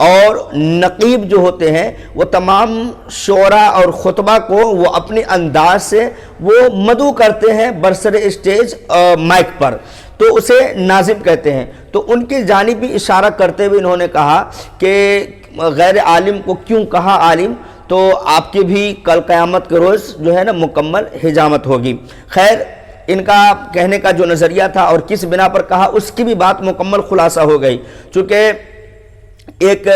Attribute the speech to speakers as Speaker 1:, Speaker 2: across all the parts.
Speaker 1: اور نقیب جو ہوتے ہیں وہ تمام شعراء اور خطبہ کو وہ اپنے انداز سے وہ مدعو کرتے ہیں برسر اسٹیج مائک پر، تو اسے ناظم کہتے ہیں۔ تو ان کی جانب بھی اشارہ کرتے ہوئے انہوں نے کہا کہ غیر عالم کو کیوں کہا عالم، تو آپ کی بھی کل قیامت کے روز جو ہے نا مکمل حجامت ہوگی۔ خیر، ان کا کہنے کا جو نظریہ تھا اور کس بنا پر کہا اس کی بھی بات مکمل خلاصہ ہو گئی، چونکہ ایک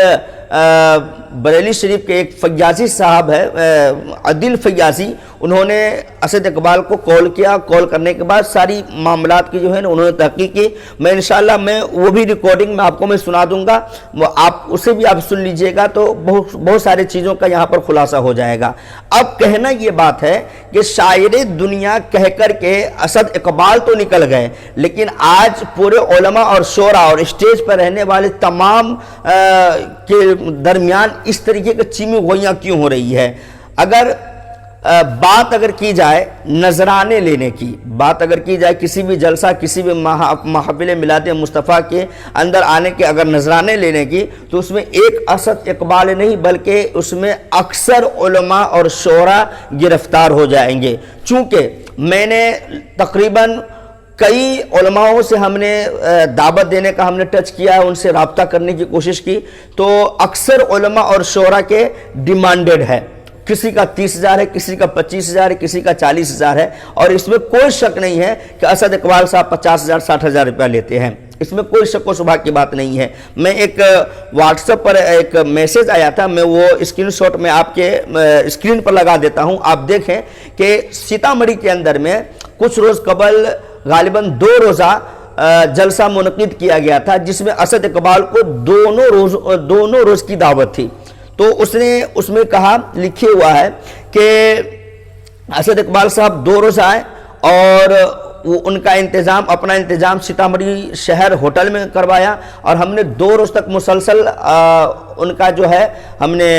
Speaker 1: بریلی شریف کے ایک فیاضی صاحب ہے عدل فیاضی، انہوں نے اسد اقبال کو کال کیا، کال کرنے کے بعد ساری معاملات کی جو ہے نا انہوں نے تحقیق کی۔ میں انشاءاللہ وہ بھی ریکارڈنگ میں آپ کو سنا دوں گا، وہ آپ اسے بھی آپ سن لیجئے گا، تو بہت سارے چیزوں کا یہاں پر خلاصہ ہو جائے گا۔ اب کہنا یہ بات ہے کہ شاعر دنیا کہہ کر کے اسد اقبال تو نکل گئے، لیکن آج پورے علماء اور شعراء اور اسٹیج پر رہنے والے تمام کے درمیان اس طریقے کی چیمی گوئیاں کیوں ہو رہی ہے؟ بات اگر کی جائے نذرانے لینے کی، بات اگر کی جائے کسی بھی جلسہ، کسی بھی محفل میلاد مصطفیٰ کے اندر آنے کے اگر نذرانے لینے کی، تو اس میں ایک اسد اقبال نہیں بلکہ اس میں اکثر علماء اور شعراء گرفتار ہو جائیں گے۔ چونکہ میں نے تقریباً کئی علماءوں سے ہم نے دعوت دینے کا ہم نے ٹچ کیا ہے، ان سے رابطہ کرنے کی کوشش کی، تو اکثر علماء اور شعراء کے ڈیمانڈڈ ہے، کسی کا 30,000 ہے، کسی کا 25,000 ہے، کسی کا 40,000 ہے، اور اس میں کوئی شک نہیں ہے کہ اسد اقبال صاحب 50,000 60,000 روپیہ لیتے ہیں، اس میں کوئی شک و شبہ کی بات نہیں ہے۔ میں ایک واٹس ایپ پر ایک میسیج آیا تھا، میں وہ اسکرین شاٹ میں آپ کے اسکرین پر لگا دیتا ہوں، آپ دیکھیں کہ سیتامڑھی کے اندر میں کچھ روز قبل غالباً 2 روزہ جلسہ منعقد کیا گیا تھا، جس میں اسد اقبال کو دونوں روز کی دعوت تھی۔ تو اس نے اس میں کہا، لکھے ہوا ہے کہ اسد اقبال صاحب 2 روز آئے اور ان کا انتظام، اپنا انتظام سیتامڑھی شہر ہوٹل میں کروایا، اور ہم نے 2 روز تک مسلسل ان کا جو ہے ہم نے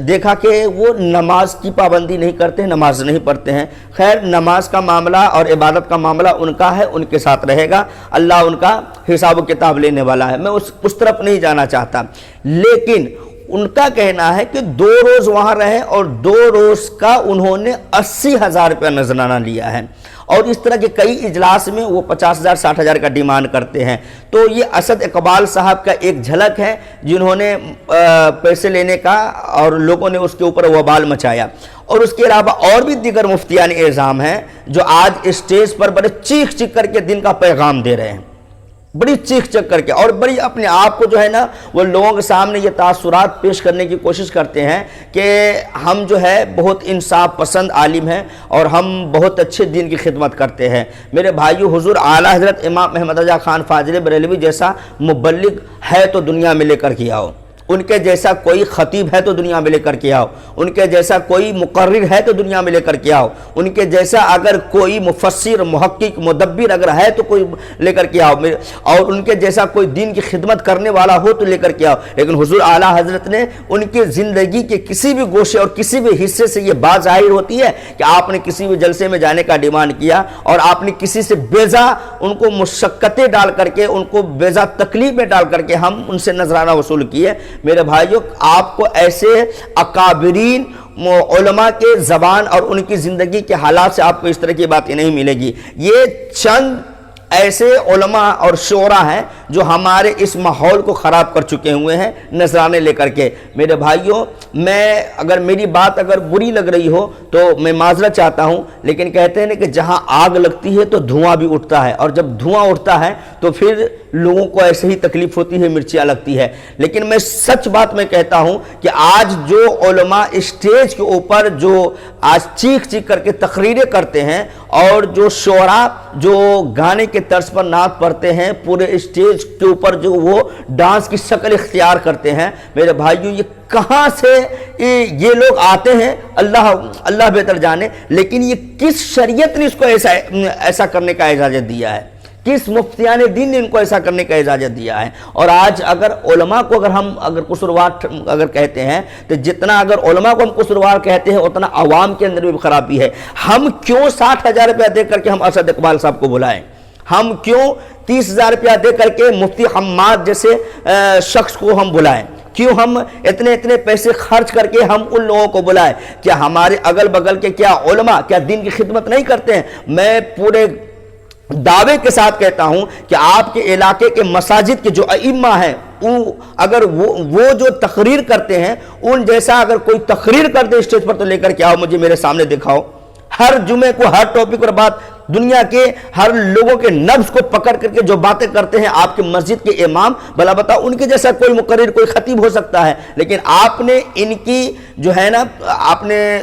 Speaker 1: دیکھا کہ وہ نماز کی پابندی نہیں کرتے ہیں، نماز نہیں پڑھتے ہیں۔ خیر، نماز کا معاملہ اور عبادت کا معاملہ ان کا ہے، ان کے ساتھ رہے گا، اللہ ان کا حساب و کتاب لینے والا ہے، میں اس طرف نہیں جانا چاہتا۔ لیکن ان کا کہنا ہے کہ 2 روز وہاں رہے اور 2 روز کا انہوں نے 80,000 روپیہ نذرانہ لیا ہے، اور اس طرح کے کئی اجلاس میں وہ 50,000 60,000 کا ڈیمانڈ کرتے ہیں۔ تو یہ اسد اقبال صاحب کا ایک جھلک ہے، جنہوں نے پیسے لینے کا اور لوگوں نے اس کے اوپر وبال مچایا۔ اور اس کے علاوہ اور بھی دیگر مفتیان اعظام ہیں جو آج اسٹیج پر بڑے چیخ چیخ کر کے دین کا پیغام دے رہے ہیں، بڑی چیخ چیخ کر کے، اور بڑی اپنے آپ کو جو ہے نا وہ لوگوں کے سامنے یہ تاثرات پیش کرنے کی کوشش کرتے ہیں کہ ہم جو ہے بہت انصاف پسند عالم ہیں اور ہم بہت اچھے دین کی خدمت کرتے ہیں۔ میرے بھائیو، حضور اعلیٰ حضرت امام احمد رضا خان فاضل بریلوی جیسا مبلغ ہے تو دنیا میں لے کر کے آؤ، ان کے جیسا کوئی خطیب ہے تو دنیا میں لے کر کے آؤ، ان کے جیسا کوئی مقرر ہے تو دنیا میں لے کر کے آؤ، ان کے جیسا اگر کوئی مفسر محقق مدبر اگر ہے تو کوئی لے کر کے آؤ، اور ان کے جیسا کوئی دین کی خدمت کرنے والا ہو تو لے کر کے آؤ۔ لیکن حضور اعلیٰ حضرت نے ان کی زندگی کے کسی بھی گوشے اور کسی بھی حصے سے یہ بات ظاہر ہوتی ہے کہ آپ نے کسی بھی جلسے میں جانے کا ڈیمانڈ کیا اور آپ نے کسی سے بیزا ان کو مشقتیں ڈال کر کے، ان کو بیزا تکلیف میں ڈال کر کے ہم ان سے نذرانہ وصول کیے۔ میرے بھائیوں، آپ کو ایسے اکابرین علماء کے زبان اور ان کی زندگی کے حالات سے آپ کو اس طرح کی باتیں نہیں ملے گی۔ یہ چند ایسے علماء اور شعراء ہیں جو ہمارے اس ماحول کو خراب کر چکے ہوئے ہیں نذرانے لے کر کے۔ میرے بھائیوں، اگر میری بات اگر بری لگ رہی ہو تو میں معذرت چاہتا ہوں، لیکن کہتے ہیں کہ جہاں آگ لگتی ہے تو دھواں بھی اٹھتا ہے، اور جب دھواں اٹھتا ہے تو پھر لوگوں کو ایسے ہی تکلیف ہوتی ہے، مرچیاں لگتی ہے۔ لیکن میں سچ بات میں کہتا ہوں کہ آج جو علماء اسٹیج کے اوپر جو آج چیخ چیخ کر کے تقریریں کرتے ہیں، اور جو شعراء جو گانے کے طرز پر نعت پڑھتے ہیں، پورے اسٹیج کے اوپر جو وہ ڈانس کی شکل اختیار کرتے ہیں، میرے بھائیوں، یہ کہاں سے یہ لوگ آتے ہیں اللہ بہتر جانے، لیکن یہ کس شریعت نے اس کو ایسا کرنے کا اجازت دیا ہے؟ کس مفتیان دین نے ان کو ایسا کرنے کا اجازت دیا ہے؟ اور آج اگر علماء کو ہم قصوروار اگر کہتے ہیں تو جتنا اگر علماء کو ہم قصوروار کہتے ہیں اتنا عوام کے اندر بھی خرابی ہے۔ ہم کیوں 60,000 روپیہ دے کر کے ہم اسد اقبال صاحب کو بلائیں؟ ہم کیوں 30,000 روپیہ دے کر کے مفتی حماد جیسے شخص کو ہم بلائیں؟ کیوں ہم اتنے پیسے خرچ کر کے ہم ان لوگوں کو بلائیں؟ کیا ہمارے اگل بگل کے کیا علماء کیا دین کی خدمت نہیں کرتے ہیں؟ میں پورے دعوے کے ساتھ کہتا ہوں کہ آپ کے علاقے کے مساجد کے جو ائمہ ہیں اگر وہ جو تقریر کرتے ہیں ان جیسا اگر کوئی تقریر کر دے اسٹیج پر تو لے کر کے آؤ، مجھے میرے سامنے دکھاؤ۔ ہر جمعے کو ہر ٹاپک پر بات، دنیا کے ہر لوگوں کے نبض کو پکڑ کر کے جو باتیں کرتے ہیں آپ کے مسجد کے امام، بھلا بتاؤ ان کے جیسا کوئی مقرر کوئی خطیب ہو سکتا ہے؟ لیکن آپ نے ان کی جو ہے نا آپ نے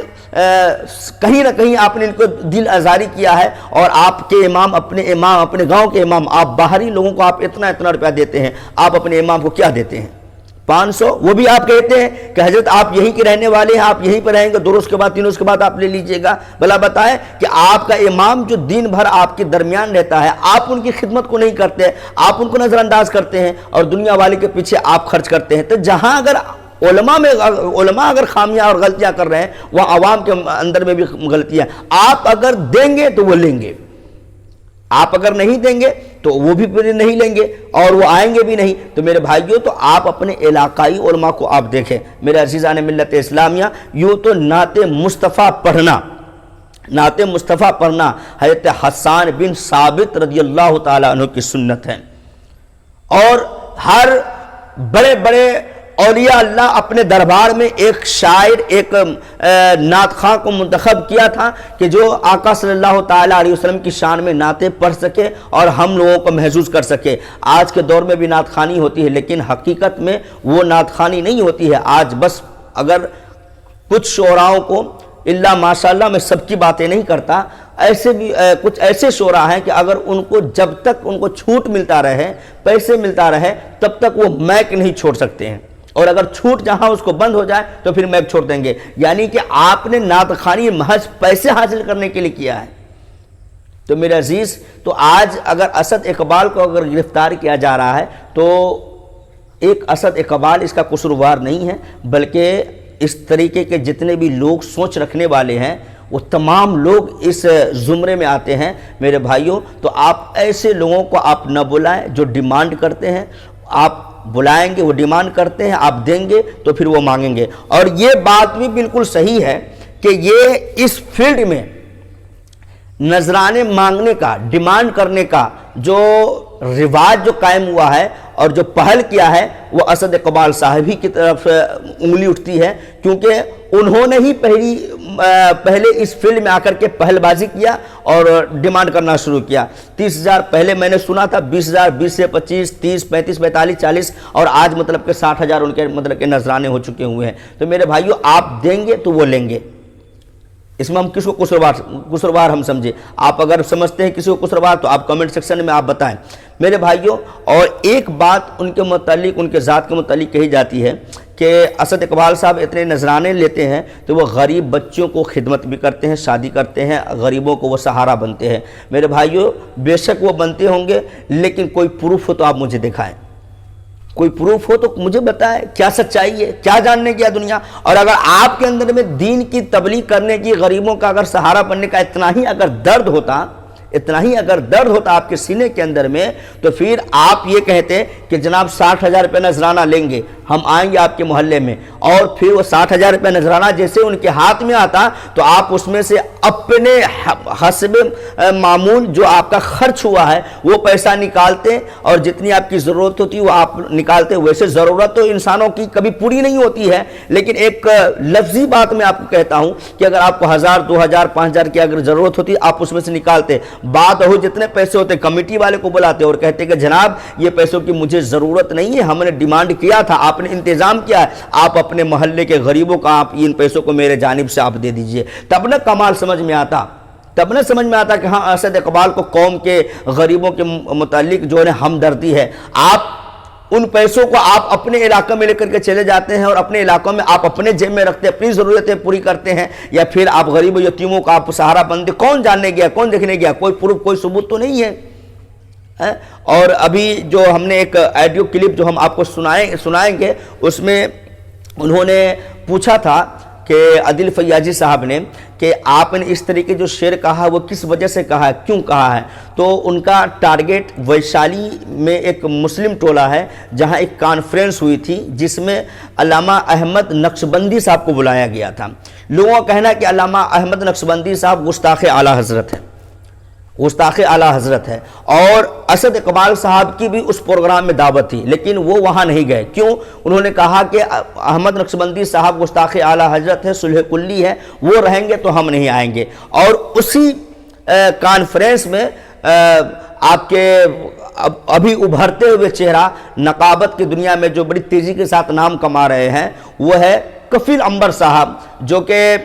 Speaker 1: کہیں نہ کہیں آپ نے ان کو دل آزاری کیا ہے، اور آپ کے امام اپنے گاؤں کے امام، آپ باہری لوگوں کو آپ اتنا روپیہ دیتے ہیں، آپ اپنے امام کو کیا دیتے ہیں؟ 500، وہ بھی آپ کہتے ہیں کہ حضرت آپ یہیں کے رہنے والے ہیں، آپ یہیں پر رہیں گے، 2 روز کے بعد 3 روز کے بعد آپ لے لیجئے گا۔ بھلا بتائیں کہ آپ کا امام جو دن بھر آپ کے درمیان رہتا ہے، آپ ان کی خدمت کو نہیں کرتے، آپ ان کو نظر انداز کرتے ہیں اور دنیا والے کے پیچھے آپ خرچ کرتے ہیں۔ تو جہاں اگر علماء اگر خامیاں اور غلطیاں کر رہے ہیں، وہ عوام کے اندر میں بھی غلطیاں، آپ اگر دیں گے تو وہ لیں گے، آپ اگر نہیں دیں گے تو وہ بھی نہیں لیں گے اور وہ آئیں گے بھی نہیں۔ تو میرے بھائیوں، تو آپ اپنے علاقائی علماء کو آپ دیکھیں۔ میرے عزیزان ملت اسلامیہ، یوں تو نعت مصطفیٰ پڑھنا حضرت حسان بن ثابت رضی اللہ تعالیٰ عنہ کی سنت ہے، اور ہر بڑے بڑے اولیاء اللہ اپنے دربار میں ایک شاعر، ایک نعت خواں کو منتخب کیا تھا کہ جو آقا صلی اللہ تعالیٰ علیہ وسلم کی شان میں نعتیں پڑھ سکے اور ہم لوگوں کو محسوس کر سکے۔ آج کے دور میں بھی نعت خوانی ہوتی ہے، لیکن حقیقت میں وہ نعت خوانی نہیں ہوتی ہے۔ آج بس اگر کچھ شعراؤں کو، اللہ ماشاءاللہ میں سب کی باتیں نہیں کرتا، ایسے بھی کچھ ایسے شعراء ہیں کہ اگر ان کو جب تک ان کو چھوٹ ملتا رہے، پیسے ملتا رہے، تب تک وہ میک نہیں چھوڑ سکتے ہیں، اور اگر چھوٹ جہاں اس کو بند ہو جائے تو پھر میک چھوڑ دیں گے۔ یعنی کہ آپ نے نعت خوانی محض پیسے حاصل کرنے کے لیے کیا ہے۔ تو میرے عزیز، تو آج اگر اسد اقبال کو اگر گرفتار کیا جا رہا ہے تو ایک اسد اقبال اس کا قصوروار نہیں ہے، بلکہ اس طریقے کے جتنے بھی لوگ سوچ رکھنے والے ہیں وہ تمام لوگ اس زمرے میں آتے ہیں۔ میرے بھائیوں، تو آپ ایسے لوگوں کو آپ نہ بلائیں جو ڈیمانڈ کرتے ہیں۔ آپ بلائیں گے، وہ ڈیمانڈ کرتے ہیں، آپ دیں گے تو پھر وہ مانگیں گے۔ اور یہ بات بھی بالکل صحیح ہے کہ یہ اس فیلڈ میں نذرانے مانگنے کا، ڈیمانڈ کرنے کا جو رواج جو قائم ہوا ہے اور جو پہل کیا ہے، وہ اسد اقبال صاحب ہی کی طرف انگلی اٹھتی ہے، کیونکہ انہوں نے ہی پہلے اس فیلڈ میں آ کر کے پہل بازی کیا اور ڈیمانڈ کرنا شروع کیا۔ 30,000 پہلے میں نے سنا تھا، 20,000، 20 سے 25، 30، 35، 45، 40، اور آج مطلب کہ 60,000 ان کے مطلب کہ نذرانے ہو چکے ہوئے ہیں۔ تو میرے بھائیوں، آپ دیں گے تو وہ لیں گے۔ اس میں ہم کس کو قصوروار ہم سمجھے؟ آپ اگر سمجھتے ہیں کسی کو قصوروار تو آپ کمنٹ سیکشن میں آپ بتائیں میرے بھائیوں۔ اور ایک بات ان کے متعلق، ان کے ذات کے متعلق کہی جاتی ہے کہ اسد اقبال صاحب اتنے نذرانے لیتے ہیں تو وہ غریب بچوں کو خدمت بھی کرتے ہیں، شادی کرتے ہیں، غریبوں کو وہ سہارا بنتے ہیں۔ میرے بھائیوں، بے شک وہ بنتے ہوں گے، لیکن کوئی پروف ہو تو آپ مجھے دکھائیں، کوئی پروف ہو تو مجھے بتائیں کیا سچائی ہے، کیا جاننے کیا دنیا۔ اور اگر آپ کے اندر میں دین کی تبلیغ کرنے کی، غریبوں کا اگر سہارا بننے کا اتنا ہی اگر درد ہوتا آپ کے سینے کے اندر میں، تو پھر آپ یہ کہتے کہ جناب 60,000 روپے نذرانہ لیں گے، ہم آئیں گے آپ کے محلے میں، اور پھر وہ 60,000 روپے نذرانہ جیسے ان کے ہاتھ میں آتا تو آپ اس میں سے اپنے حسب معمول جو آپ کا خرچ ہوا ہے وہ پیسہ نکالتے، اور جتنی آپ کی ضرورت ہوتی وہ آپ نکالتے۔ ویسے ضرورت تو انسانوں کی کبھی پوری نہیں ہوتی ہے، لیکن ایک لفظی بات میں آپ کو کہتا ہوں کہ اگر آپ کو 1,000، 2,000، 5,000 کی اگر ضرورت ہوتی آپ اس میں سے نکالتے۔ بات ہو جتنے پیسے ہوتے کمیٹی والے کو بلاتے اور کہتے کہ جناب یہ پیسوں کی مجھے ضرورت نہیں ہے، ہم نے ڈیمانڈ کیا تھا، آپ نے انتظام کیا ہے، آپ اپنے محلے کے غریبوں کا آپ ان پیسوں کو میرے جانب سے آپ دے دیجئے۔ تب نہ کمال سمجھ میں آتا کہ ہاں اسد اقبال کو قوم کے غریبوں کے متعلق جو ہے ہمدردی ہے۔ آپ ان پیسوں کو آپ اپنے علاقے میں لے کر کے چلے جاتے ہیں اور اپنے علاقوں میں آپ اپنے جیب میں رکھتے ہیں، اپنی ضرورتیں پوری کرتے ہیں، یا پھر آپ غریب و یتیموں کا آپ سہارا بنتے؟ کون جاننے گیا، کون دیکھنے گیا؟ کوئی پروف، کوئی ثبوت تو نہیں ہے۔ اور ابھی جو ہم نے ایک آڈیو کلپ جو ہم آپ کو سنائیں گے، اس میں انہوں نے پوچھا تھا کہ عادل فیاضی صاحب نے کہ آپ نے اس طریقے جو شعر کہا وہ کس وجہ سے کہا ہے، کیوں کہا ہے، تو ان کا ٹارگیٹ ویشالی میں ایک مسلم ٹولہ ہے جہاں ایک کانفرنس ہوئی تھی جس میں علامہ احمد نقشبندی صاحب کو بلایا گیا تھا۔ لوگوں کا کہنا ہے کہ علامہ احمد نقشبندی صاحب گستاخ اعلیٰ حضرت ہے، گستاخ اعلیٰ حضرت ہے، اور اسد اقبال صاحب کی بھی اس پروگرام میں دعوت تھی لیکن وہ وہاں نہیں گئے۔ کیوں؟ انہوں نے کہا کہ احمد نقشبندی صاحب گستاخ اعلیٰ حضرت ہے، صلح کلی ہے، وہ رہیں گے تو ہم نہیں آئیں گے۔ اور اسی کانفرنس میں آپ کے ابھی ابھرتے ہوئے چہرہ نقابت کی دنیا میں جو بڑی تیزی کے ساتھ نام کما رہے ہیں وہ ہے کفیل عنبر صاحب، جو کہ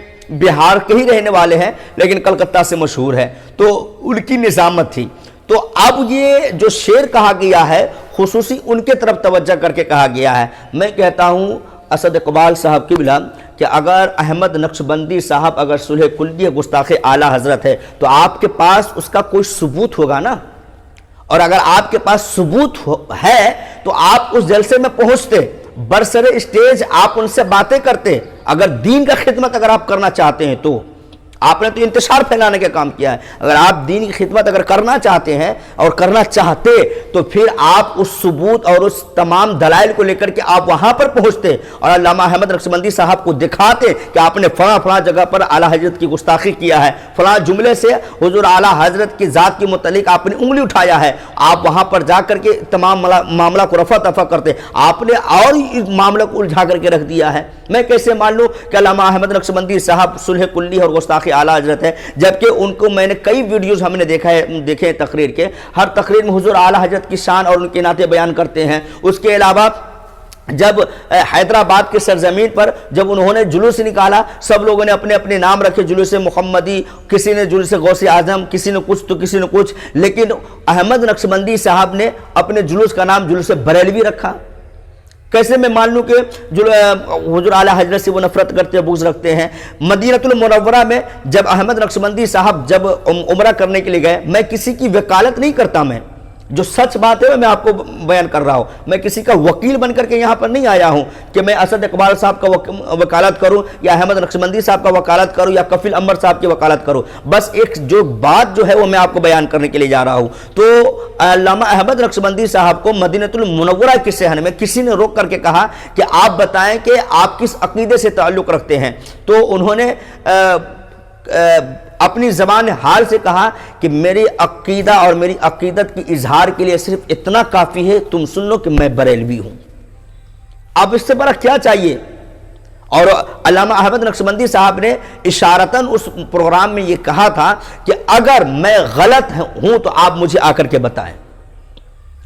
Speaker 1: بہار کے ہی رہنے والے ہیں لیکن کلکتہ سے مشہور ہے، تو ان کی نظامت تھی۔ تو اب یہ جو شعر کہا گیا ہے خصوصی ان کے طرف توجہ کر کے کہا گیا ہے۔ میں کہتا ہوں اسد اقبال صاحب کی بلا کہ اگر احمد نقشبندی صاحب اگر صلح کلی گستاخ اعلیٰ حضرت ہے تو آپ کے پاس اس کا کوئی ثبوت ہوگا نا، اور اگر آپ کے پاس ثبوت ہے تو آپ اس جلسے میں پہنچتے، برسر اسٹیج آپ ان سے باتیں کرتے۔ اگر دین کا خدمت اگر آپ کرنا چاہتے ہیں تو آپ نے تو انتشار پھیلانے کا کام کیا ہے، اگر آپ دین کی خدمت اگر کرنا چاہتے ہیں اور کرنا چاہتے تو پھر آپ اس ثبوت اور اس تمام دلائل کو لے کر کے آپ وہاں پر پہنچتے اور علامہ احمد نقشبندی صاحب کو دکھاتے کہ آپ نے فلاں جگہ پر اعلیٰ حضرت کی گستاخی کیا ہے، فلاں جملے سے حضور اعلیٰ حضرت کی ذات کے متعلق آپ نے انگلی اٹھایا ہے۔ آپ وہاں پر جا کر کے تمام معاملہ کو رفع دفع کرتے، آپ نے اور اس معاملہ کو الجھا کر کے رکھ دیا ہے۔ میں کیسے مان لوں کہ علامہ احمد نقشبندی صاحب صلح کلی اور گستاخ اعلیٰ حضرت ہے، جبکہ ان کو میں نے کئی ویڈیوز ہم نے دیکھے ہیں تقریر کے، ہر تقریر میں حضور اعلیٰ حضرت کی شان اور ان کے نعتیں بیان کرتے ہیں۔ اس کے علاوہ جب حیدرآباد کے سرزمین پر جب انہوں نے جلوس نکالا، سب لوگوں نے اپنے اپنے نام رکھے، جلوس محمدی، کسی نے جلوس غوث اعظم، کسی نے کچھ تو کسی نے کچھ، لیکن احمد نقشبندی صاحب نے اپنے جلوس کا نام جلوس بریلوی رکھا۔ کیسے میں مان لوں کہ حضور اعلیٰ حضرت سے وہ نفرت کرتے ہیں، بغض رکھتے ہیں؟ مدینہ المنورہ میں جب احمد نقشبندی صاحب جب عمرہ کرنے کے لیے گئے، میں کسی کی وکالت نہیں کرتا، میں جو سچ بات ہے میں آپ کو بیان کر رہا ہوں، میں کسی کا وکیل بن کر کے یہاں پر نہیں آیا ہوں کہ میں اسد اقبال صاحب کا وکالت کروں یا احمد نقشبندی صاحب کا وکالت کروں یا کفیل عنبر صاحب کی وکالت کروں۔ بس ایک جو بات جو ہے وہ میں آپ کو بیان کرنے کے لیے جا رہا ہوں۔ تو علامہ احمد نقشبندی صاحب کو مدینہ المنورہ کے صحن میں کسی نے روک کر کے کہا کہ آپ بتائیں کہ آپ کس عقیدے سے تعلق رکھتے ہیں، تو انہوں نے اپنی زبان حال سے کہا کہ میری عقیدہ اور میری عقیدت کی اظہار کے لیے صرف اتنا کافی ہے، تم سن لو کہ میں بریلوی ہوں۔ اب اس سے بڑا کیا چاہیے؟ اور علامہ احمد نقشبندی صاحب نے اشارتاً اس پروگرام میں یہ کہا تھا کہ اگر میں غلط ہوں تو آپ مجھے آ کر کے بتائیں،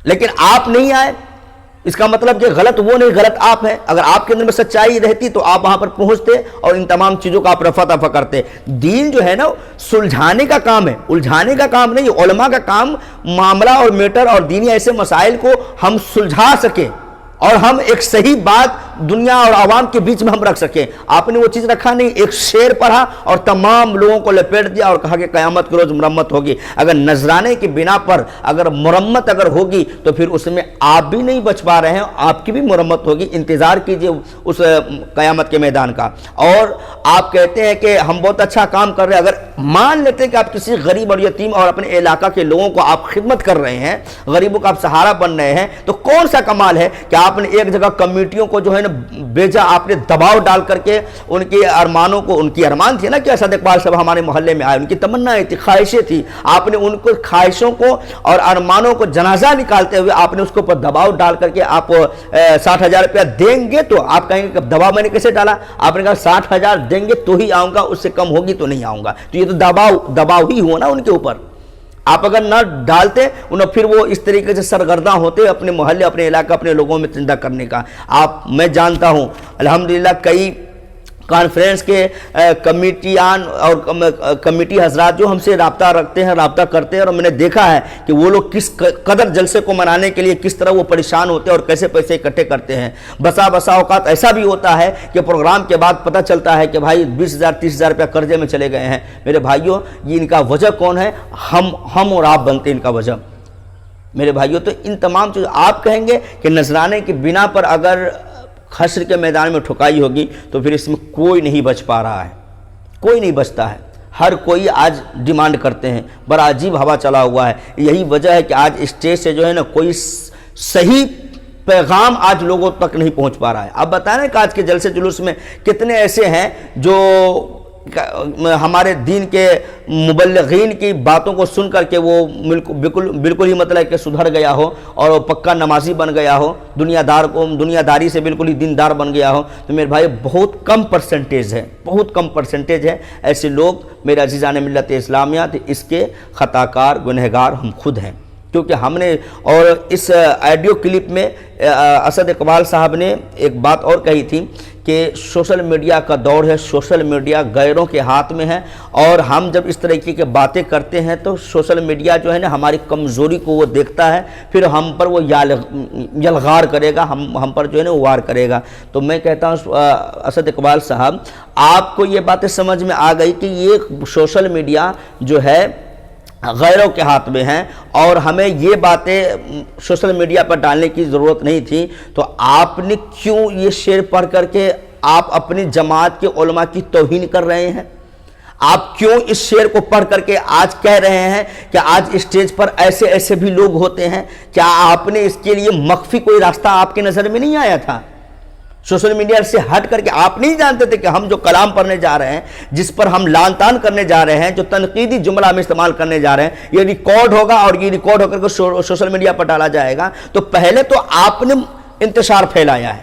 Speaker 1: لیکن آپ نہیں آئے، اس کا مطلب کہ غلط وہ نہیں، غلط آپ ہیں۔ اگر آپ کے اندر میں سچائی رہتی تو آپ وہاں پر پہنچتے اور ان تمام چیزوں کا آپ رفع دفع کرتے۔ دین جو ہے نا سلجھانے کا کام ہے، الجھانے کا کام نہیں۔ علماء کا کام معاملہ اور میٹر اور دینی ایسے مسائل کو ہم سلجھا سکیں اور ہم ایک صحیح بات دنیا اور عوام کے بیچ میں ہم رکھ سکیں۔ آپ نے وہ چیز رکھا نہیں، ایک شعر پڑھا اور تمام لوگوں کو لپیٹ دیا اور کہا کہ قیامت کے روز مرمت ہوگی۔ اگر نذرانے کی بنا پر اگر مرمت اگر ہوگی تو پھر اس میں آپ بھی نہیں بچ پا رہے ہیں، آپ کی بھی مرمت ہوگی۔ انتظار کیجئے اس قیامت کے میدان کا۔ اور آپ کہتے ہیں کہ ہم بہت اچھا کام کر رہے ہیں، اگر مان لیتے ہیں کہ آپ کسی غریب اور یتیم اور اپنے علاقہ کے لوگوں کو آپ خدمت کر رہے ہیں، غریبوں کا آپ سہارا بن رہے ہیں، تو کون سا کمال ہے کہ آپ نے ایک جگہ کمیٹیوں کو جو ہے نا بیجا، آپ نے دباؤ ڈال کر کے ان کے ارمانوں کو، ان کی ارمان تھی نا کہ اسد اقبال صاحب ہمارے محلے میں آئے، ان کی تمنا تھی، خواہشیں تھی، آپ نے ان کو خواہشوں کو اور ارمانوں کو جنازہ نکالتے ہوئے آپ نے اس کے اوپر دباؤ ڈال کر کے آپ 60,000 روپیہ دیں گے تو آپ کہیں گے کہ دباؤ میں نے کیسے ڈالا؟ آپ نے کہا 60,000 دیں گے تو ہی آؤں گا، اس سے کم ہوگی تو نہیں آؤں گا۔ تو یہ تو دباؤ ہی ہوا نا ان کے اوپر۔ آپ اگر نہ ڈالتے انہیں پھر وہ اس طریقے سے سرگرداں ہوتے اپنے محلے، اپنے علاقہ، اپنے لوگوں میں زندہ کرنے کا۔ میں جانتا ہوں الحمدللہ کئی کانفرنس کے کمیٹیان اور کمیٹی حضرات جو ہم سے رابطہ رکھتے ہیں، رابطہ کرتے ہیں، اور میں نے دیکھا ہے کہ وہ لوگ کس قدر جلسے کو منانے کے لیے کس طرح وہ پریشان ہوتے ہیں اور کیسے پیسے اکٹھے کرتے ہیں۔ بسا اوقات ایسا بھی ہوتا ہے کہ پروگرام کے بعد پتہ چلتا ہے کہ بھائی 20,000 30,000 روپیہ قرضے میں چلے گئے ہیں۔ میرے بھائیوں، یہ ان کا وجہ کون ہے؟ ہم اور آپ بنتے ان کا وجہ۔ میرے بھائیوں، تو ان تمام چیزیں آپ کہیں گے کہ نذرانے کی بنا پر اگر حشر کے میدان میں ٹھکائی ہوگی تو پھر اس میں کوئی نہیں بچ پا رہا ہے، کوئی نہیں بچتا ہے، ہر کوئی آج ڈیمانڈ کرتے ہیں، بڑا عجیب ہوا چلا ہوا ہے۔ یہی وجہ ہے کہ آج اسٹیج سے جو ہے نا کوئی صحیح پیغام آج لوگوں تک نہیں پہنچ پا رہا ہے۔ اب بتائیں نا کہ آج کے جلسے جلوس میں کتنے ایسے ہیں جو ہمارے دین کے مبلغین کی باتوں کو سن کر کے وہ بالکل ہی مطلب کہ سدھر گیا ہو اور وہ پکا نمازی بن گیا ہو، دنیا داری سے بالکل ہی دیندار بن گیا ہو۔ تو میرے بھائی بہت کم پرسنٹیج ہے ایسے لوگ میرے عزیزان ملت اسلامیہ، اس کے خطا کار گنہگار ہم خود ہیں، کیونکہ ہم نے اور اس آڈیو کلپ میں اسد اقبال صاحب نے ایک بات اور کہی تھی کہ سوشل میڈیا کا دور ہے، سوشل میڈیا غیروں کے ہاتھ میں ہے، اور ہم جب اس طریقے کی باتیں کرتے ہیں تو سوشل میڈیا جو ہے نا ہماری کمزوری کو وہ دیکھتا ہے، پھر ہم پر وہ یلغار کرے گا، ہم پر جو ہے نا وار کرے گا۔ تو میں کہتا ہوں اسد اقبال صاحب، آپ کو یہ باتیں سمجھ میں آ گئی کہ یہ سوشل میڈیا جو ہے غیروں کے ہاتھ میں ہیں اور ہمیں یہ باتیں سوشل میڈیا پر ڈالنے کی ضرورت نہیں تھی، تو آپ نے کیوں یہ شعر پڑھ کر کے آپ اپنی جماعت کے علماء کی توہین کر رہے ہیں؟ آپ کیوں اس شعر کو پڑھ کر کے آج کہہ رہے ہیں کہ آج اسٹیج پر ایسے بھی لوگ ہوتے ہیں؟ کیا آپ نے اس کے لیے مخفی کوئی راستہ آپ کے نظر میں نہیں آیا تھا؟ سوشل میڈیا سے ہٹ کر کے آپ نہیں جانتے تھے کہ ہم جو کلام پڑھنے جا رہے ہیں، جس پر ہم لعن طعن کرنے جا رہے ہیں، جو تنقیدی جملہ ہم استعمال کرنے جا رہے ہیں، یہ ریکارڈ ہوگا اور یہ ریکارڈ ہو کر کے سوشل میڈیا پر ڈالا جائے گا؟ تو پہلے تو آپ نے انتشار پھیلایا ہے۔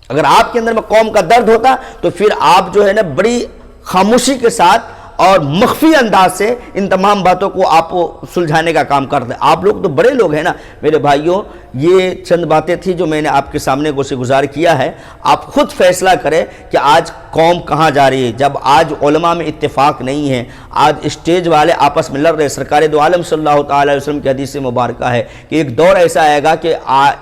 Speaker 1: اگر آپ کے اندر میں قوم کا درد ہوتا تو پھر آپ جو ہے نا بڑی خاموشی کے ساتھ اور مخفی انداز سے ان تمام باتوں کو آپ سلجھانے کا کام کرتے ہیں۔ آپ لوگ تو بڑے لوگ ہیں نا میرے بھائیوں، یہ چند باتیں تھی جو میں نے آپ کے سامنے گزار کیا ہے۔ آپ خود فیصلہ کریں کہ آج قوم کہاں جا رہی ہے، جب آج علماء میں اتفاق نہیں ہے، آج اسٹیج والے آپس میں لڑ رہے۔ سرکار دو عالم صلی اللہ تعالی علیہ وسلم کی حدیث مبارکہ ہے کہ ایک دور ایسا آئے گا کہ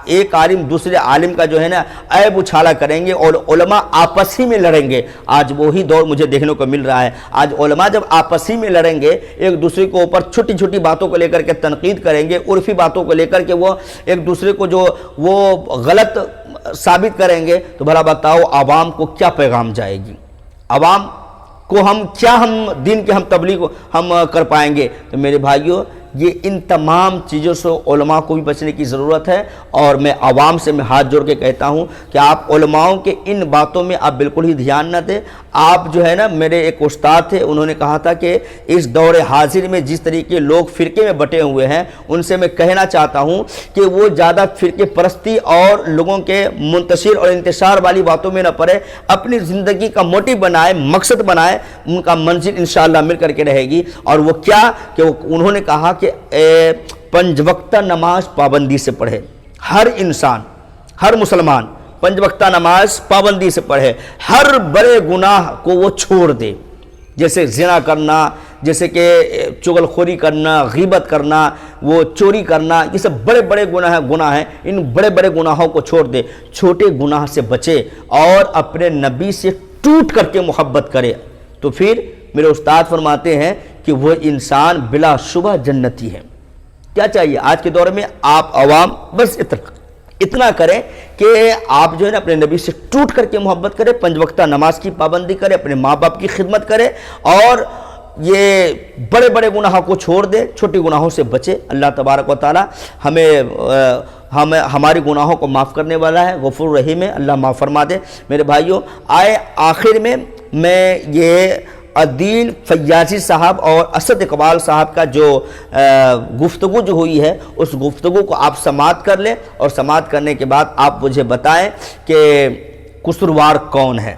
Speaker 1: ایک عالم دوسرے عالم کا جو ہے نا عیب اچھالا کریں گے اور علماء آپس ہی میں لڑیں گے۔ آج وہی دور مجھے دیکھنے کو مل رہا ہے۔ آج علماء جب آپس ہی میں لڑیں گے، ایک دوسرے کو اوپر چھوٹی چھوٹی باتوں کو لے کر کے تنقید کریں گے، عرفی باتوں کو لے کر کے وہ ایک دوسرے کو جو وہ غلط ثابت کریں گے، تو بھلا بتاؤ عوام کو کیا پیغام جائے گی؟ عوام کو ہم دین کے ہم تبلیغ ہم کر پائیں گے؟ تو میرے بھائیوں، یہ ان تمام چیزوں سے علماء کو بھی بچنے کی ضرورت ہے، اور میں عوام سے میں ہاتھ جوڑ کے کہتا ہوں کہ آپ علماؤں کے ان باتوں میں آپ بالکل ہی دھیان نہ دیں۔ آپ جو ہے نا، میرے ایک استاد تھے، انہوں نے کہا تھا کہ اس دور حاضر میں جس طریقے لوگ فرقے میں بٹے ہوئے ہیں، ان سے میں کہنا چاہتا ہوں کہ وہ زیادہ فرقے پرستی اور لوگوں کے منتشر اور انتشار والی باتوں میں نہ پڑے، اپنی زندگی کا موٹیو بنائے، مقصد بنائے، ان کا منزل انشاءاللہ مل کر کے رہے گی۔ اور وہ کیا کہ انہوں نے کہا کہ 5 وقتہ نماز پابندی سے پڑھے، ہر انسان، ہر مسلمان 5 وقتہ نماز پابندی سے پڑھے، ہر بڑے گناہ کو وہ چھوڑ دے، جیسے زنا کرنا، جیسے کہ چغل خوری کرنا، غیبت کرنا، وہ چوری کرنا، یہ سب بڑے بڑے گناہ ہیں، ان بڑے بڑے گناہوں کو چھوڑ دے، چھوٹے گناہ سے بچے اور اپنے نبی سے ٹوٹ کر کے محبت کرے، تو پھر میرے استاد فرماتے ہیں کہ وہ انسان بلا شبہ جنتی ہے۔ کیا چاہیے آج کے دور میں؟ آپ عوام بس اتنا کریں کہ آپ جو ہے نا اپنے نبی سے ٹوٹ کر کے محبت کریں، 5 وقتہ نماز کی پابندی کریں، اپنے ماں باپ کی خدمت کریں، اور یہ بڑے بڑے گناہوں کو چھوڑ دے، چھوٹے گناہوں سے بچے۔ اللہ تبارک و تعالی ہماری گناہوں کو معاف کرنے والا ہے، غفور رحیم ہے، اللہ معاف فرما دے۔ میرے بھائیوں، آخر میں یہ عدیل فیاضی صاحب اور اسد اقبال صاحب کا جو گفتگو جو ہوئی ہے، اس گفتگو کو آپ سماعت کر لیں، اور سماعت کرنے کے بعد آپ مجھے بتائیں کہ قصوروار کون ہے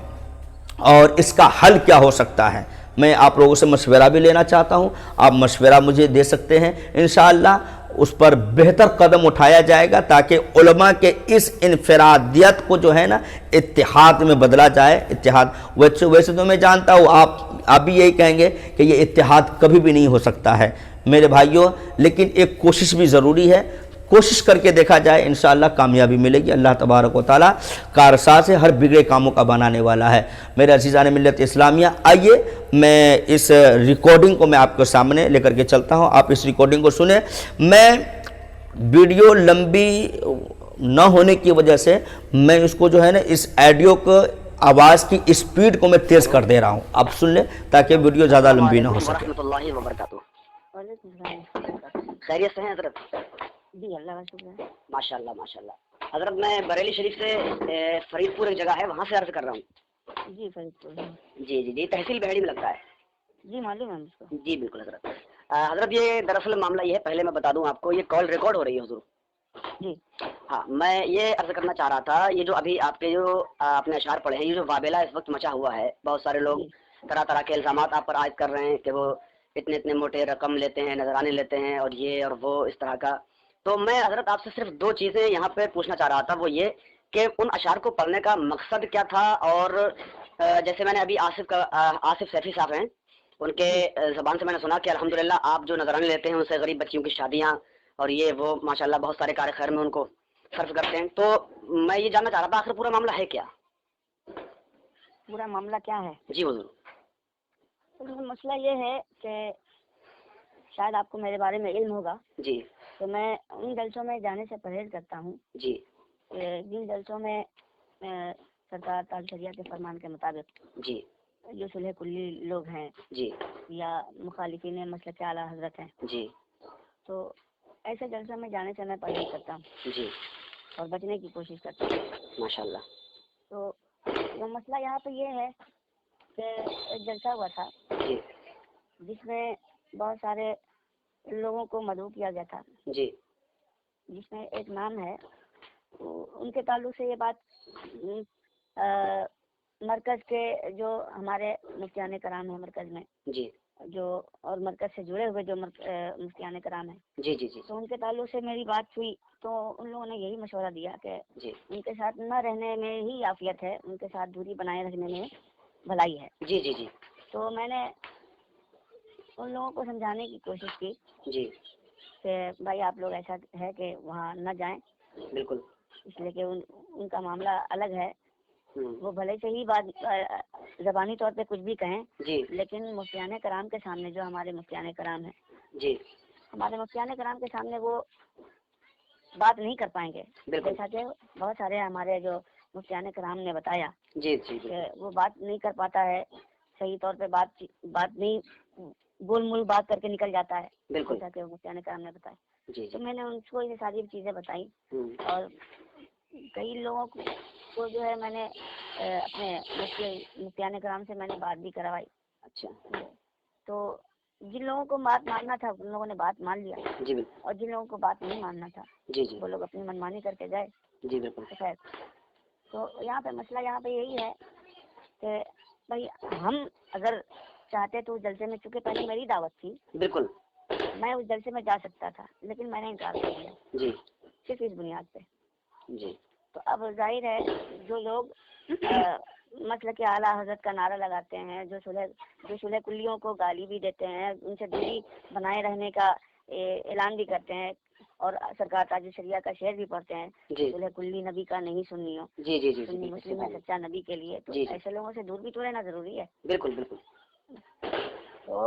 Speaker 1: اور اس کا حل کیا ہو سکتا ہے۔ میں آپ لوگوں سے مشورہ بھی لینا چاہتا ہوں، آپ مشورہ مجھے دے سکتے ہیں، انشاءاللہ اس پر بہتر قدم اٹھایا جائے گا تاکہ علماء کے اس انفرادیت کو جو ہے نا اتحاد میں بدلا جائے۔ اتحاد ویسے تو میں جانتا ہوں آپ بھی یہی کہیں گے کہ یہ اتحاد کبھی بھی نہیں ہو سکتا ہے میرے بھائیوں، لیکن ایک کوشش بھی ضروری ہے، کوشش کر کے دیکھا جائے، انشاءاللہ کامیابی ملے گی۔ اللہ تبارک و تعالیٰ کارساز ہے، ہر بگڑے کاموں کا بنانے والا ہے۔ میرے عزیزان ملت اسلامیہ، آئیے میں اس ریکارڈنگ کو میں آپ کے سامنے لے کر کے چلتا ہوں، آپ اس ریکارڈنگ کو سنیں۔ میں ویڈیو لمبی نہ ہونے کی وجہ سے میں اس کو جو ہے نا اس آڈیو کو آواز کی اسپیڈ کو میں تیز کر دے رہا ہوں. آپ سن لیں تاکہ ویڈیو زیادہ لمبی نہ ہو سکے.
Speaker 2: ورحمۃ اللہ وبرکاتہ. خیریت سے ہیں حضرت؟
Speaker 3: جی اللہ کا شکر ہے.
Speaker 2: ماشاء اللہ ماشاء اللہ. حضرت میں بریلی شریف سے فرید پور ایک جگہ ہے وہاں سے عرض کر رہا ہوں.
Speaker 3: جی فرید پور.
Speaker 2: جی جی جی تحصیل بہڑی میں لگتا ہے.
Speaker 3: جی معلوم ہے مجھ کو.
Speaker 2: جی بالکل حضرت. حضرت یہ دراصل معاملہ یہ ہے، پہلے میں بتا دوں آپ کو، یہ کال ریکارڈ ہو رہی ہے حضور.
Speaker 3: جی
Speaker 2: ہاں میں یہ عرض کرنا چاہ رہا تھا، یہ جو ابھی آپ کے جو آپ نے اشعار پڑھے ہیں، یہ جو وابلہ اس وقت مچا ہوا ہے، بہت سارے لوگ طرح طرح کے الزامات آپ پر عائد کر رہے ہیں کہ وہ اتنے اتنے موٹے رقم لیتے ہیں، نذرانے لیتے ہیں، اور یہ اور وہ اس طرح کا. تو میں حضرت آپ سے صرف دو چیزیں یہاں پہ پوچھنا چاہ رہا تھا، وہ یہ کہ ان اشعار کو پڑھنے کا مقصد کیا تھا، اور جیسے میں نے ابھی آصف سیفی صاحب ہیں، ان کے زبان سے میں نے سنا کہ الحمدللہ آپ جو نذرانے لیتے ہیں ان سے غریب بچیوں کی شادیاں اور یہ وہ ماشاءاللہ بہت سارے کار خیر میں ان کو صرف کرتے ہیں. تو میں یہ جاننا چاہ رہا تھا آخر پورا معاملہ ہے کیا؟
Speaker 3: پورا معاملہ کیا ہے؟
Speaker 2: جی حضور.
Speaker 3: مسئلہ یہ ہے کہ شاید آپ کو میرے بارے میں علم ہوگا.
Speaker 2: جی.
Speaker 3: تو میں ان جلسوں میں جانے سے پرہیز کرتا ہوں.
Speaker 2: جی.
Speaker 3: جن جلسوں میں سرکار تعالی شریعہ کے فرمان کے مطابق
Speaker 2: جی
Speaker 3: جو صلح کلی لوگ ہیں
Speaker 2: جی
Speaker 3: یا مخالفین مسلک اعلیٰ حضرت ہیں،
Speaker 2: جی
Speaker 3: تو ایسے جلسوں میں جانے سے میں پرہیز کرتا ہوں
Speaker 2: جی
Speaker 3: اور بچنے کی کوشش کرتا ہوں.
Speaker 2: ماشاءاللہ.
Speaker 3: تو وہ مسئلہ یہاں پہ یہ ہے کہ ایک جلسہ ہوا تھا
Speaker 2: جی
Speaker 3: جس میں بہت سارے لوگوں کو مدعو کیا گیا تھا،
Speaker 2: جی
Speaker 3: جس میں ایک نام ہے. ان کے تعلق سے یہ بات مرکز کے جو ہمارے مفتیان کرام ہیں مرکز میں
Speaker 2: جی
Speaker 3: جو اور مرکز سے جڑے ہوئے جو مفتیان کرام ہیں،
Speaker 2: جی جی جی
Speaker 3: تو ان کے تعلق سے میری بات ہوئی. تو ان لوگوں نے یہی مشورہ دیا کہ
Speaker 2: جی
Speaker 3: ان کے ساتھ نہ رہنے میں ہی عافیت ہے، ان کے ساتھ دوری بنائے رکھنے میں بھلائی ہے.
Speaker 2: جی جی جی
Speaker 3: تو میں نے ان لوگوں کو سمجھانے کی کوشش کی
Speaker 2: جی
Speaker 3: کہ بھائی آپ لوگ ایسا ہے کہ وہاں نہ جائیں،
Speaker 2: بالکل.
Speaker 3: اس لیے کہ ان کا معاملہ الگ ہے. وہ بھلے سے ہی بات زبانی طور پہ کچھ بھی کہیں،
Speaker 2: جی
Speaker 3: لیکن مفتیان کرام کے سامنے جو ہمارے مفتیان کرام ہیں،
Speaker 2: جی
Speaker 3: ہمارے مفتیان کرام کے سامنے وہ بات نہیں کر پائیں گے.
Speaker 2: بالکل.
Speaker 3: جیسا کہ بہت سارے ہمارے جو مفتیان کرام نے بتایا
Speaker 2: جی جی
Speaker 3: کہ وہ بات نہیں کر پاتا ہے صحیح طور پہ، بات نہیں گول مول بات کر کے نکل جاتا ہے،
Speaker 2: بالکل.
Speaker 3: جیسا کہ مفتیان کرام نے بتایا.
Speaker 2: جی
Speaker 3: تو میں نے ان کو یہ ساری چیزیں بتائیں،
Speaker 2: جی
Speaker 3: اور کئی لوگوں کو جو ہے میں نے اپنے مفتیان کرام سے میں نے بات بھی کروائی.
Speaker 2: اچھا.
Speaker 3: تو جن لوگوں کو بات ماننا تھا ان لوگوں نے بات مان لیا،
Speaker 2: جی بالکل.
Speaker 3: اور جن لوگوں کو بات نہیں ماننا تھا
Speaker 2: جی جی
Speaker 3: وہ لوگ اپنی منمانی کر کے گئے.
Speaker 2: جی بالکل.
Speaker 3: خیر، تو یہاں پہ مسئلہ یہاں پہ یہی ہے کہ بھائی ہم اگر چاہتے تو اس جلسے میں، چونکہ پہلے میری دعوت تھی،
Speaker 2: بالکل.
Speaker 3: میں اس جلسے میں جا سکتا تھا، لیکن میں نے انکار کر دیا
Speaker 2: جی
Speaker 3: صرف اس بنیاد پہ.
Speaker 2: جی
Speaker 3: تو اب ظاہر ہے جو لوگ مسلک اعلیٰ حضرت کا نعرہ لگاتے ہیں، جو صلح کلیوں کو گالی بھی دیتے ہیں، ان سے دوری بنائے رہنے کا اعلان بھی کرتے ہیں، اور سرکار تاج شریعہ کا شعر بھی پڑھتے ہیں،
Speaker 2: جی
Speaker 3: صلح کلی نبی کا نہیں سنی ہو،
Speaker 2: جی جی جی
Speaker 3: سنی مسلم ہے سچا نبی کے لیے. تو
Speaker 2: جی جی
Speaker 3: ایسے لوگوں سے دور بھی تو رہنا ضروری ہے.
Speaker 2: بالکل بالکل.
Speaker 3: تو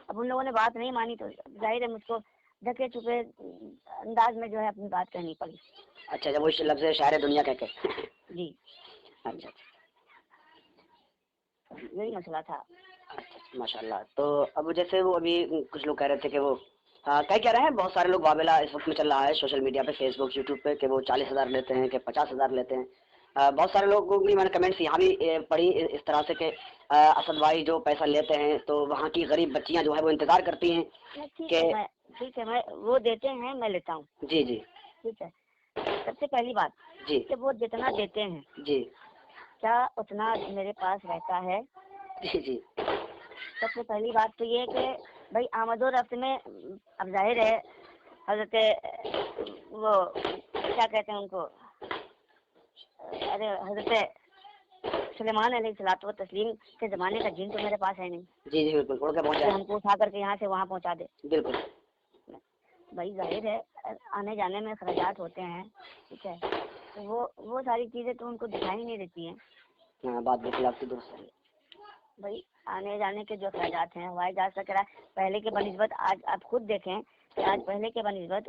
Speaker 3: اب ان لوگوں نے بات نہیں مانی تو ظاہر ہے مجھ کو ڈھکے چھپے انداز میں جو ہے اپنی بات کہنی پڑی.
Speaker 2: اچھا جب وہ لفظ شاعر دنیا کہہ کے.
Speaker 3: جی
Speaker 2: اچھا
Speaker 3: یہی مسئلہ تھا.
Speaker 2: اچھا ماشاء اللہ. تو اب جیسے وہ ابھی کچھ لوگ کہہ رہے تھے کہ وہ کہہ رہے ہیں، بہت سارے لوگ وابلہ اس وقت میں چل رہا ہے سوشل میڈیا پہ، فیس بک یوٹیوب پہ، کہ وہ 40,000 لیتے ہیں، کہ 50,000 لیتے ہیں. بہت سارے لوگوں کی میں نے کمنٹس یہاں بھی پڑھی اس طرح سے کہ اسد بھائی جو پیسہ لیتے ہیں تو وہاں کی غریب بچیاں جو ہے وہ انتظار کرتی ہیں کہ
Speaker 3: ٹھیک ہے میں وہ دیتے ہیں میں لیتا ہوں.
Speaker 2: جی جی
Speaker 3: ٹھیک ہے. سب سے پہلی بات
Speaker 2: جی
Speaker 3: کہ وہ جتنا دیتے ہیں
Speaker 2: جی
Speaker 3: کیا اتنا میرے پاس رہتا ہے؟
Speaker 2: جی جی
Speaker 3: سب سے پہلی بات تو یہ کہ بھائی آمد و رفت میں اب ظاہر ہے حضرت وہ کیا کہتے ہیں ان کو، ارے حضرت سلیمان علیہ الصلوۃ والتسلیم کے زمانے کا جن تو میرے پاس ہے نہیں.
Speaker 2: جی جی بالکل. اڑ کے پہنچا
Speaker 3: ہم کو اٹھا کر کے یہاں سے وہاں پہنچا دے.
Speaker 2: بالکل.
Speaker 3: بھائی ظاہر ہے آنے جانے میں اخراجات ہوتے ہیں، ٹھیک ہے، تو وہ ساری چیزیں تو ان کو دکھائی نہیں دیتی ہیں.
Speaker 2: ہاں بات بالکل آپ کی درست ہے.
Speaker 3: بھائی آنے جانے کے جو اخراجات ہیں ہوائی جہاز کا کرایہ پہلے کے بنسبت آج آپ خود دیکھیں کہ آج پہلے کے بنسبت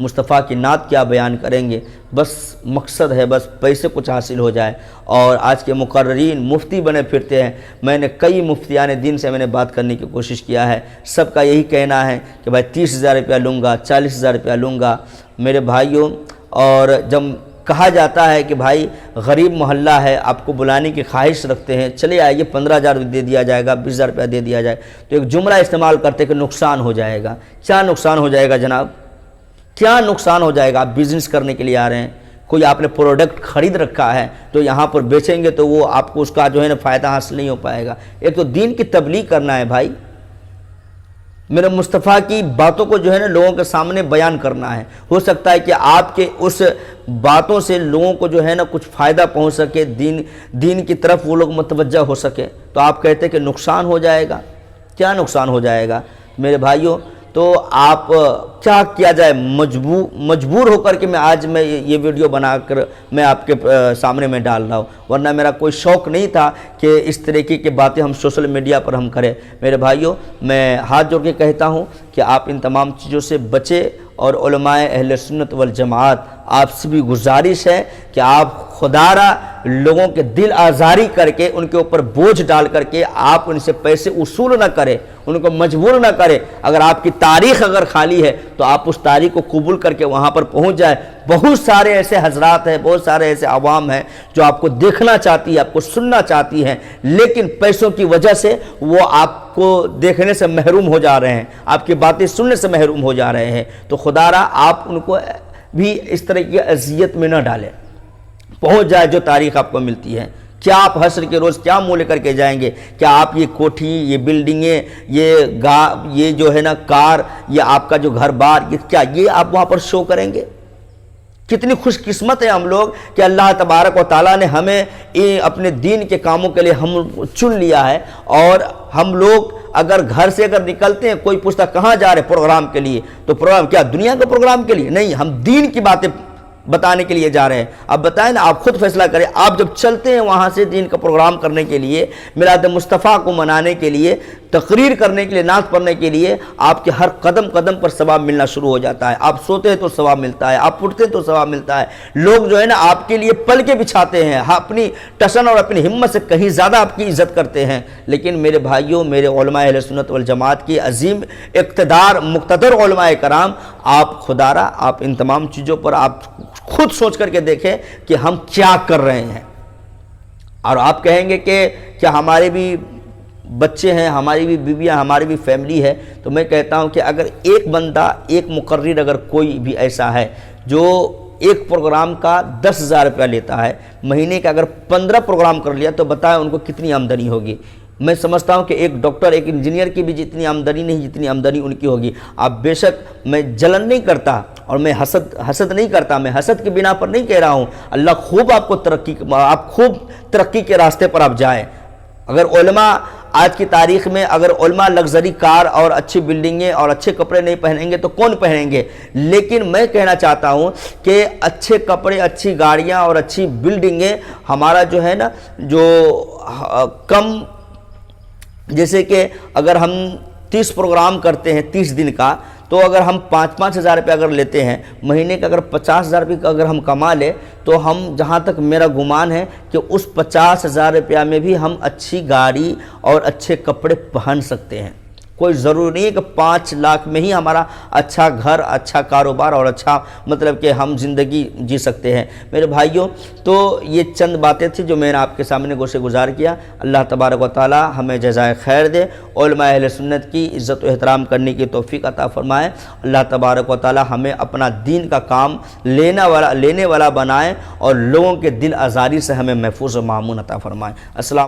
Speaker 1: مصطفیٰ کی نعت کیا بیان کریں گے، بس مقصد ہے بس پیسے کچھ حاصل ہو جائے۔ اور آج کے مقررین مفتی بنے پھرتے ہیں، میں نے کئی مفتیان دین سے میں نے بات کرنے کی کوشش کیا ہے، سب کا یہی کہنا ہے کہ بھائی 30,000 روپیہ لوں گا، 40,000 روپیہ لوں گا۔ میرے بھائیوں، اور جب کہا جاتا ہے کہ بھائی غریب محلہ ہے، آپ کو بلانے کی خواہش رکھتے ہیں، چلے آئیے 15,000 دے دیا جائے گا، 20,000 روپیہ دے دیا جائے، تو ایک جملہ استعمال کرتے کہ نقصان ہو جائے گا۔ کیا نقصان ہو جائے گا جناب؟ کیا نقصان ہو جائے گا؟ آپ بزنس کرنے کے لیے آ رہے ہیں، کوئی آپ نے پروڈکٹ خرید رکھا ہے تو یہاں پر بیچیں گے تو وہ آپ کو اس کا جو ہے نا فائدہ حاصل نہیں ہو پائے گا۔ ایک تو دین کی تبلیغ کرنا ہے بھائی، میرے مصطفیٰ کی باتوں کو جو ہے نا لوگوں کے سامنے بیان کرنا ہے۔ ہو سکتا ہے کہ آپ کے اس باتوں سے لوگوں کو جو ہے نا کچھ فائدہ پہنچ سکے، دین کی طرف وہ لوگ متوجہ ہو سکے، تو آپ کہتے ہیں کہ نقصان ہو جائے گا۔ کیا نقصان ہو جائے گا میرے بھائیوں؟ تو آپ کیا کیا جائے، مجبور ہو کر کے آج میں یہ ویڈیو بنا کر میں آپ کے سامنے میں ڈال رہا ہوں، ورنہ میرا کوئی شوق نہیں تھا کہ اس طریقے کی باتیں ہم سوشل میڈیا پر ہم کریں۔ میرے بھائیوں، میں ہاتھ جوڑ کے کہتا ہوں کہ آپ ان تمام چیزوں سے بچیں، اور علماء اہل سنت والجماعت آپ سے بھی گزارش ہے کہ آپ خدارہ لوگوں کے دل آزاری کر کے، ان کے اوپر بوجھ ڈال کر کے آپ ان سے پیسے وصول نہ کریں، ان کو مجبور نہ کریں۔ اگر آپ کی تاریخ اگر خالی ہے تو آپ اس تاریخ کو قبول کر کے وہاں پر پہنچ جائیں۔ بہت سارے ایسے حضرات ہیں، بہت سارے ایسے عوام ہیں جو آپ کو دیکھنا چاہتی ہے، آپ کو سننا چاہتی ہیں، لیکن پیسوں کی وجہ سے وہ آپ کو دیکھنے سے محروم ہو جا رہے ہیں، آپ کی باتیں سننے سے محروم ہو جا رہے ہیں۔ تو خدارہ آپ ان کو بھی اس طرح کی اذیت میں نہ ڈالیں، پہنچ جائے جو تاریخ آپ کو ملتی ہے۔ کیا آپ حشر کے روز کیا منہ لے کر کے جائیں گے؟ کیا آپ یہ کوٹھی، یہ بلڈنگیں، یہ جو ہے نا کار، یہ آپ کا جو گھر بار، کیا یہ آپ وہاں پر شو کریں گے؟ کتنی خوش قسمت ہیں ہم لوگ کہ اللہ تبارک و تعالیٰ نے ہمیں اپنے دین کے کاموں کے لیے ہم چن لیا ہے۔ اور ہم لوگ اگر گھر سے اگر نکلتے ہیں، کوئی پوچھتا کہاں جا رہے پروگرام کے لیے، تو پروگرام کیا دنیا کے پروگرام کے لیے نہیں، ہم دین کی باتیں بتانے کے لیے جا رہے ہیں۔ اب بتائیں نا، آپ خود فیصلہ کریں۔ آپ جب چلتے ہیں وہاں سے دین کا پروگرام کرنے کے لیے، میلاد مصطفیٰ کو منانے کے لیے، تقریر کرنے کے لیے، نعت پڑھنے کے لیے، آپ کے ہر قدم قدم پر ثواب ملنا شروع ہو جاتا ہے۔ آپ سوتے ہیں تو ثواب ملتا ہے، آپ اٹھتے ہیں تو ثواب ملتا ہے۔ لوگ جو ہے نا آپ کے لیے پل کے بچھاتے ہیں، اپنی ٹسن اور اپنی ہمت سے کہیں زیادہ آپ کی عزت کرتے ہیں۔ لیکن میرے بھائیوں، میرے علماء اہل سنت والجماعت کی عظیم اقتدار مقتدر علماء کرام، آپ خدارہ آپ ان تمام چیزوں پر آپ خود سوچ کر کے دیکھیں کہ ہم کیا کر رہے ہیں۔ اور آپ کہیں گے کہ کیا ہمارے بھی بچے ہیں، ہماری بھی بیویاں، ہماری بھی فیملی ہے، تو میں کہتا ہوں کہ اگر ایک بندہ، ایک مقرر اگر کوئی بھی ایسا ہے جو ایک پروگرام کا 10,000 روپیہ لیتا ہے، مہینے کا اگر 15 پروگرام کر لیا تو بتائیں ان کو کتنی آمدنی ہوگی۔ میں سمجھتا ہوں کہ ایک ڈاکٹر، ایک انجینئر کی بھی جتنی آمدنی نہیں جتنی آمدنی ان کی ہوگی۔ آپ بے شک، میں جلن نہیں کرتا اور میں حسد نہیں کرتا، میں حسد کی بنا پر نہیں کہہ رہا ہوں۔ اللہ خوب آپ کو آپ خوب ترقی کے راستے پر آپ جائیں۔ اگر علماء آج کی تاریخ میں اگر علماء لگژری کار اور اچھی بلڈنگیں اور اچھے کپڑے نہیں پہنیں گے تو کون پہنیں گے؟ لیکن میں کہنا چاہتا ہوں کہ اچھے کپڑے، اچھی گاڑیاں اور اچھی بلڈنگیں ہمارا جو ہے نا، جو کم، جیسے کہ اگر ہم 30 پروگرام کرتے ہیں 30 دن کا، تو اگر ہم 5-5 ہزار روپے اگر لیتے ہیں مہینے کا، اگر 50,000 روپے اگر ہم کما لیں تو ہم، جہاں تک میرا گمان ہے کہ اس 50,000 روپیہ میں بھی ہم اچھی گاڑی اور اچھے کپڑے پہن سکتے ہیں۔ کوئی ضروری نہیں ہے کہ 5 لاکھ میں ہی ہمارا اچھا گھر، اچھا کاروبار اور اچھا مطلب کہ ہم زندگی جی سکتے ہیں۔ میرے بھائیوں، تو یہ چند باتیں تھیں جو میں نے آپ کے سامنے گوشے گزار کیا۔ اللہ تبارک و تعالی ہمیں جزائے خیر دے، علماء اہل سنت کی عزت و احترام کرنے کی توفیق عطا فرمائے۔ اللہ تبارک و تعالی ہمیں اپنا دین کا کام لینے والا بنائے اور لوگوں کے دل آزاری سے ہمیں محفوظ و مامون عطا فرمائے۔ السلام